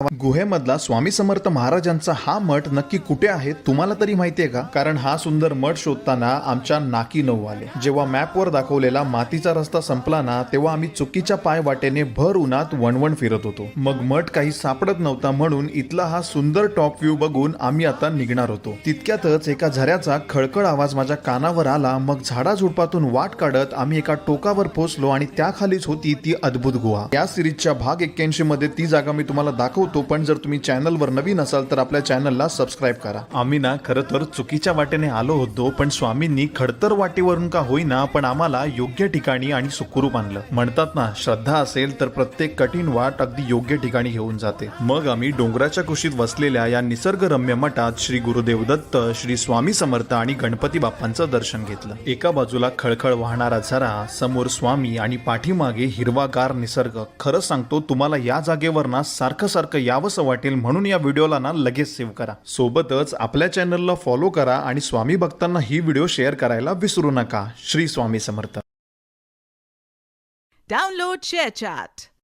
गुहेमधला स्वामी समर्थ महाराजांचा हा मठ नक्की कुठे आहे तुम्हाला तरी माहितीये का? कारण हा सुंदर मठ शोधताना आमच्या नाकी नऊ आले. जेव्हा मॅपवर दाखवलेला मातीचा रस्ता संपला ना, तेव्हा आम्ही चुकीच्या पाय वाटेने भर उन्हात वणवण फिरत होतो. मग मठ काही सापडत नव्हता म्हणून इथला हा सुंदर टॉप व्ह्यू बघून आम्ही आता निघणार होतो. तितक्यातच एका झऱ्याचा खळखळ आवाज माझ्या कानावर आला. मग झाडाझुडपातून वाट काढत आम्ही एका टोकावर पोहोचलो आणि त्याखालीच होती ती अद्भुत गुहा. या सिरीजच्या भाग 81 मध्ये ती जागा मी तुम्हाला दाखवतो, पण जर तुम्ही चॅनलवर नवीन असाल तर आपल्या चॅनलला सबस्क्राईब करा. आम्ही ना खरं तर चुकीच्या वाटेने आलो होतो, पण स्वामींनी खडतर वाटेवरून का होईना पण आम्हाला योग्य ठिकाणी आणि सुखरूप आणलं. म्हणतात ना, श्रद्धा असेल तर प्रत्येक कठीण वाट अगदी योग्य ठिकाणी घेऊन जाते. मग आम्ही डोंगराच्या कुशीत वसलेल्या या निसर्गरम्य मठात श्री गुरुदेव दत्त, श्री स्वामी समर्थ आणि गणपती बाप्पांचं दर्शन घेतलं. एका बाजूला खळखळ वाहणारा झरा, समोर स्वामी आणि पाठीमागे हिरवागार निसर्ग. खरं सांगतो तुम्हाला या जागेवर ना सारखं यावंसं वाटेल, म्हणून या व्हिडिओला ना लगेच सेव्ह करा. सोबतच आपल्या चॅनलला फॉलो करा आणि स्वामी भक्तांना ही व्हिडिओ शेअर करायला विसरू नका. श्री स्वामी समर्थ. Download ShareChat.